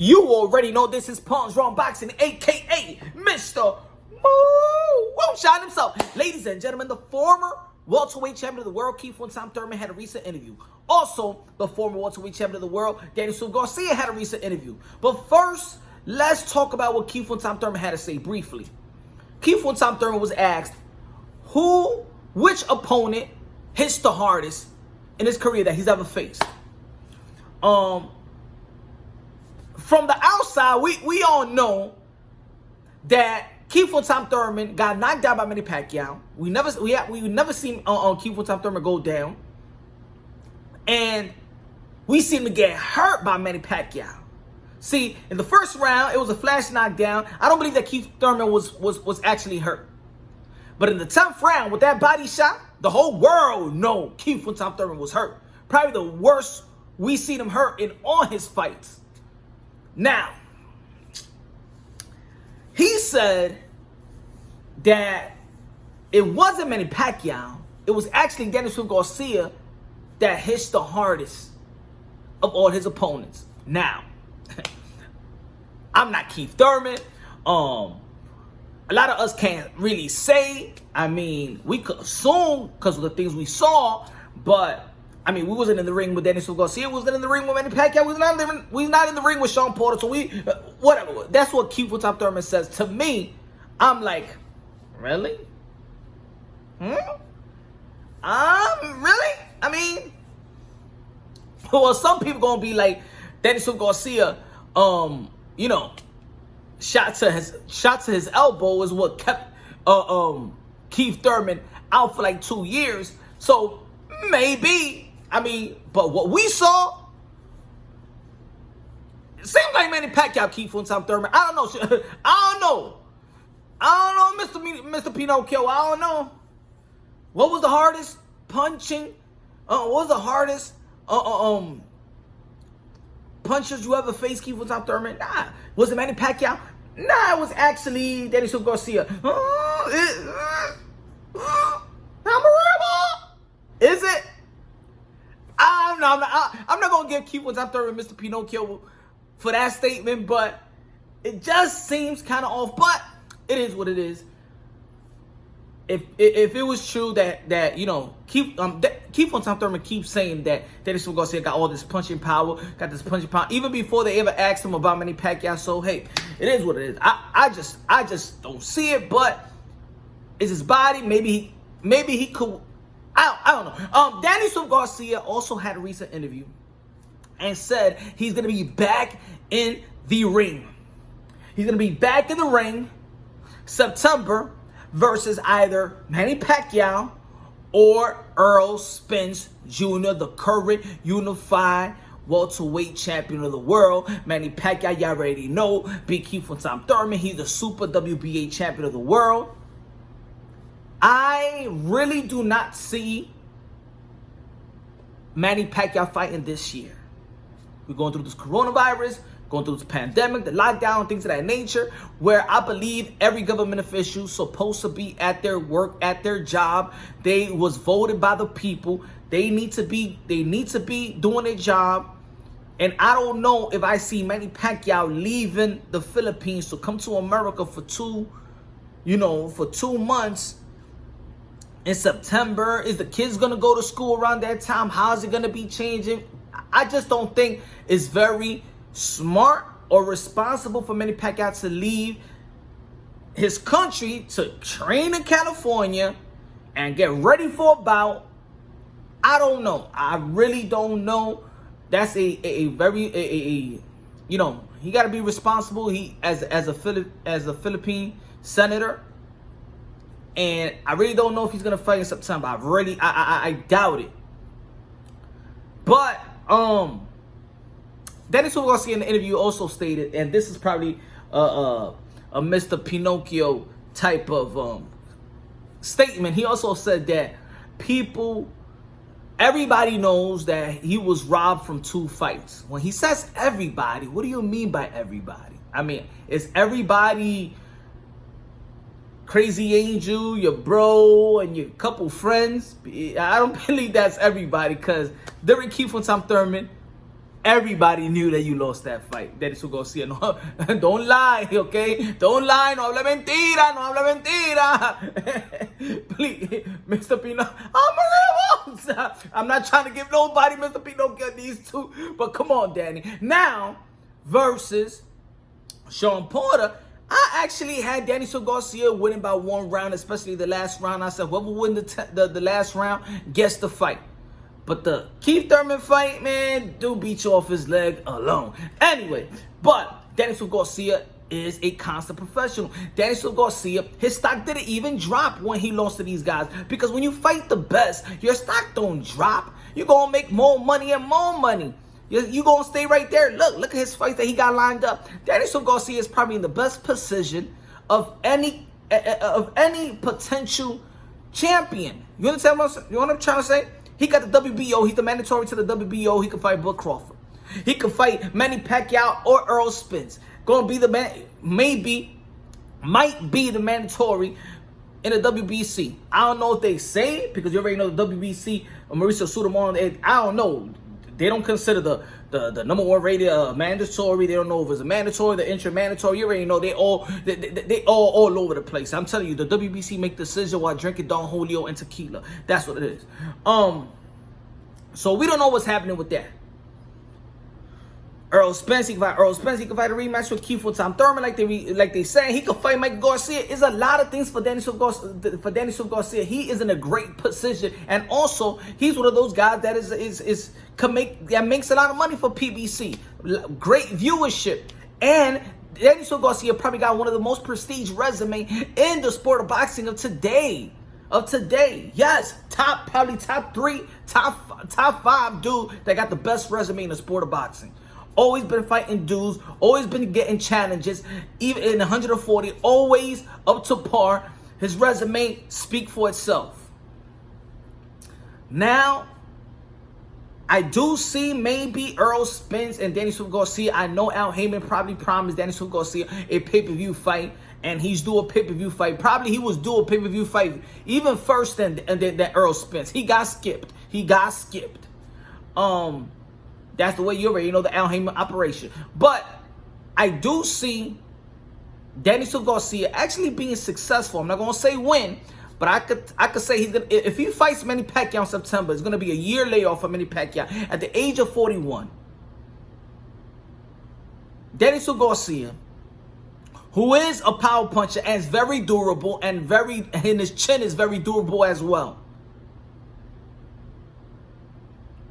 You already know this is Palms Wrong Boxing, a.k.a. Mr. Moonshine himself. Ladies and gentlemen, the former welterweight champion of the world, Keith Thurman, had a recent interview. Also, the former welterweight champion of the world, Garcia, had a recent interview. But first, let's talk about what Keith Thurman had to say briefly. Keith Thurman was asked which opponent hits the hardest in his career that he's ever faced. From the outside, we all know that Keith Thurman got knocked out by Manny Pacquiao. We never seen Keith Thurman go down, and we seen him get hurt by Manny Pacquiao. See, in the first round, it was a flash knockdown. I don't believe that Keith Thurman was actually hurt, but in the 10th round with that body shot, the whole world know Keith Thurman was hurt. Probably the worst we seen him hurt in all his fights. Now, he said that it wasn't Manny Pacquiao. It was actually Garcia that hits the hardest of all his opponents. Now, I'm not Keith Thurman. A lot of us can't really say. I mean, we could assume because of the things we saw, but I mean, we wasn't in the ring with Garcia. We wasn't in the ring with Manny Pacquiao. We not in the ring with Sean Porter. So whatever. That's what Keith Thurman says. To me, I'm like, really? Really? I mean, well, some people gonna be like, Garcia, you know, shot to his elbow is what kept Keith Thurman out for like 2 years. So maybe. I mean, but what we saw, it seemed like Manny Pacquiao, Keith Thurman. I don't know. Mr. Pinocchio. I don't know. What was the hardest punching? What was the hardest punches you ever faced, Keith Thurman? Nah. Was it Manny Pacquiao? Nah, it was actually Garcia. Is it? I'm not going to give Keith Thurman Mr. Pinocchio for that statement, but it just seems kind of off. But it is what it is. If it was true that you know, Keith Thurman keeps saying that Garcia got all this punching power, even before they ever asked him about Manny Pacquiao. So hey, it is what it is. I just don't see it. But it's his body. Maybe he could. I don't know. Garcia also had a recent interview and said he's going to be back in the ring. He's going to be back in the ring September versus either Manny Pacquiao or Errol Spence Jr., the current unified welterweight champion of the world. Manny Pacquiao, y'all already know, beat Keith Thurman. He's the super WBA champion of the world. I really do not see Manny Pacquiao fighting this year. We're going through this coronavirus, going through this pandemic, the lockdown, things of that nature, where I believe every government official supposed to be at their work, at their job. They was voted by the people. They need to be doing their job. And I don't know if I see Manny Pacquiao leaving the Philippines to come to America for 2 months. In September, is the kids going to go to school around that time? How's it going to be changing? I just don't think it's very smart or responsible for Manny Pacquiao to leave his country to train in California and get ready for a bout. I don't know. I really don't know. That's a very you know, he got to be responsible. He as a Philippine senator. And I really don't know if he's gonna fight in September. I doubt it. But Garcia in the interview also stated, and this is probably a Mr. Pinocchio type of statement. He also said that everybody knows that he was robbed from 2 fights. When he says everybody, what do you mean by everybody? I mean, is everybody Crazy Angel, your bro, and your couple friends? I don't believe that's everybody, because during Keith Thurman, Everybody knew that you lost that fight. Deniso Garcia. No, don't lie, okay? Don't lie. No habla mentira. No habla mentira. Please, Mr. Pino. I'm not trying to give nobody Mr. Pinocchio these two. But come on, Danny. Now, versus Sean Porter. I actually had Deniso Garcia winning by 1 round, especially the last round. I said, whoever win the last round gets the fight. But the Keith Thurman fight, man, dude beat you off his leg alone. Anyway, but Deniso Garcia is a constant professional. Deniso Garcia, his stock didn't even drop when he lost to these guys. Because when you fight the best, your stock don't drop. You're going to make more money and more money. You're going to stay right there. Look at his fights that he got lined up. Deniso Garcia is probably in the best position of any potential champion. You understand what I'm trying to say? He got the WBO. He's the mandatory to the WBO. He can fight Bud Crawford. He can fight Manny Pacquiao or Errol Spence. Going to be the man, might be the mandatory in the WBC. I don't know if they say it because you already know the WBC, Mauricio Sudamon, I don't know. They don't consider the number 1 rated mandatory. They don't know if it's a mandatory, the intra-mandatory. You already know they all over the place. I'm telling you, the WBC make decision while drinking Don Julio and tequila. That's what it is. So we don't know what's happening with that. Errol Spence, he can fight Errol Spence. He can fight a rematch with Keith Thurman, like they say. He can fight Mike Garcia. There's a lot of things for Deniso Garcia. He is in a great position, and also he's one of those guys that makes a lot of money for PBC. Great viewership, and Deniso Garcia probably got one of the most prestige resume in the sport of boxing of today. Yes, probably top 3, top 5 dude that got the best resume in the sport of boxing. Always been fighting dudes, always been getting challenges, even in 140, always up to par. His resume speaks for itself. Now, I do see maybe Errol Spence and Deniso Garcia. I know Al Heyman probably promised Deniso Garcia a pay-per-view fight, and he's due a pay-per-view fight. Probably he was due a pay-per-view fight even first than Errol Spence. He got skipped. That's the way you already know the Al Heyman operation. But I do see Deniso Garcia actually being successful. I'm not gonna say when, but I could say he's gonna, if he fights Manny Pacquiao in September, it's gonna be a year layoff for Manny Pacquiao at the age of 41. Deniso Garcia, who is a power puncher and is very durable and his chin is very durable as well.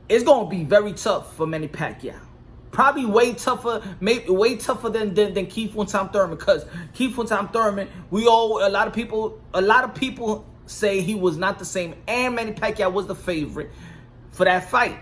It's going to be very tough for Manny Pacquiao. Probably way tougher, maybe way tougher than Keith Thurman, because Keith Thurman, a lot of people say he was not the same, and Manny Pacquiao was the favorite for that fight.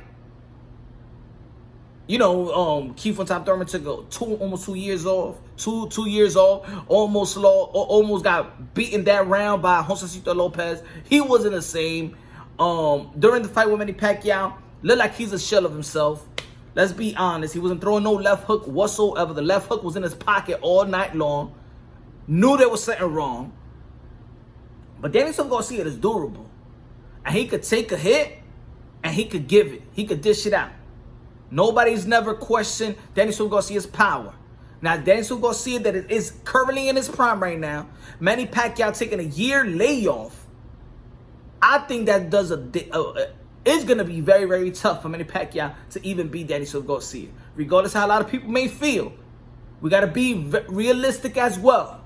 You know, Keith Thurman took almost 2 years off. Two years off. Almost got beaten that round by Josecito Lopez. He wasn't the same. During the fight with Manny Pacquiao, looked like he's a shell of himself. Let's be honest. He wasn't throwing no left hook whatsoever. The left hook was in his pocket all night long. Knew there was something wrong. But Deniso Garcia is durable. And he could take a hit and he could give it. He could dish it out. Nobody's never questioned Deniso Garcia's power. Now, Deniso Garcia that is currently in his prime right now, Manny Pacquiao taking a year layoff, I think that does it's going to be very, very tough for Manny Pacquiao to even beat Deniso Garcia. Regardless of how a lot of people may feel, we got to be realistic as well.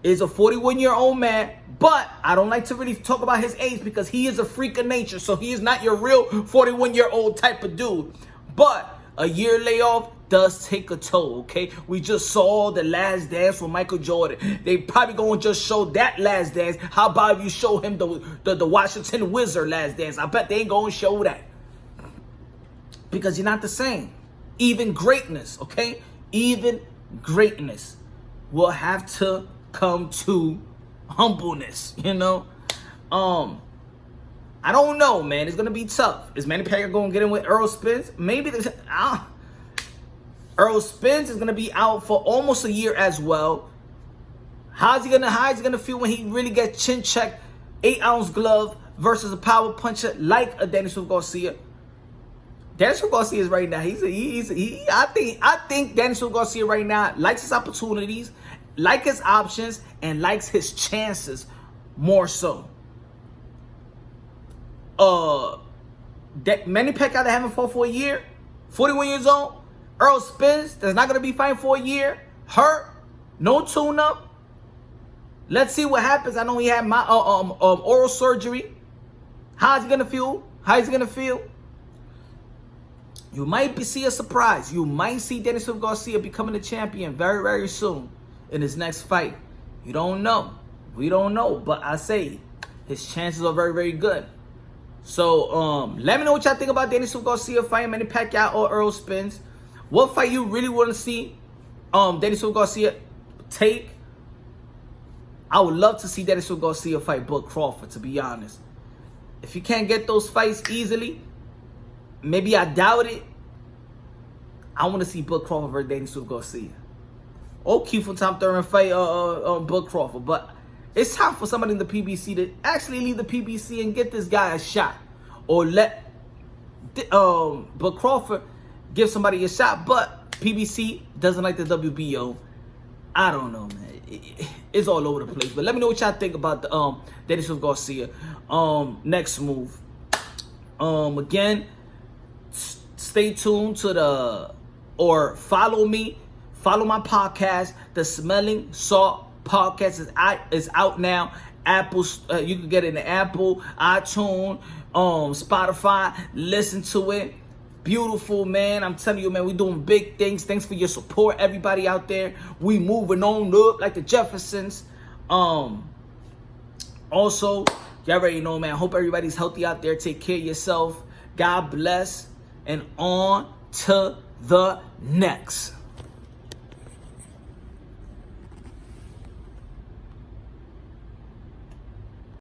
He's a 41-year-old man, but I don't like to really talk about his age because he is a freak of nature, so he is not your real 41-year-old type of dude. But a year layoff does take a toll, okay? We just saw The Last Dance with Michael Jordan. They probably gonna just show that Last Dance. How about if you show him the Washington Wizard Last Dance? I bet they ain't gonna show that. Because you're not the same. Even greatness, okay? Even greatness will have to come to humbleness, you know? I don't know, man. It's gonna be tough. Is Manny Pacquiao gonna get in with Errol Spence? Maybe Errol Spence is gonna be out for almost a year as well. How's he gonna feel when he really gets chin checked, 8-ounce glove versus a power puncher like a Deniso Garcia? Daniel Garcia is right now. I think Daniel Garcia right now likes his opportunities, likes his options, and likes his chances more so. Manny Pacquiao that haven't fought for a year, 41 years old. Earl Spence that's not gonna be fighting for a year, hurt, no tune-up. Let's see what happens. I know he had my oral surgery. How's he gonna feel? You might see a surprise. You might see Dennis Garcia becoming the champion very, very soon in his next fight. You don't know. We don't know. But I say his chances are very, very good. So let me know what y'all think about Dennis Garcia fighting Manny Pacquiao or Earl Spence. What fight you really want to see Dennis Garcia take? I would love to see Dennis Garcia fight Bud Crawford, to be honest. If you can't get those fights easily, maybe I doubt it. I want to see Bud Crawford versus Dennis Garcia. Or Keith Thurman fight Bud Crawford. But it's time for somebody in the PBC to actually leave the PBC and get this guy a shot. Or let Bud Crawford give somebody a shot. But PBC doesn't like the WBO. I don't know, man. It's all over the place. But let me know what y'all think about the Dennis Garcia next move. Again, stay tuned to follow me. Follow my podcast. The Smelling Salt Podcast is out now. Apple, you can get it in Apple, iTunes, Spotify. Listen to it. Beautiful, man. I'm telling you, man, we doing big things. Thanks for your support, everybody out there. We moving on up like the Jeffersons. Also, y'all already know, man. Hope everybody's healthy out there. Take care of yourself. God bless. And on to the next.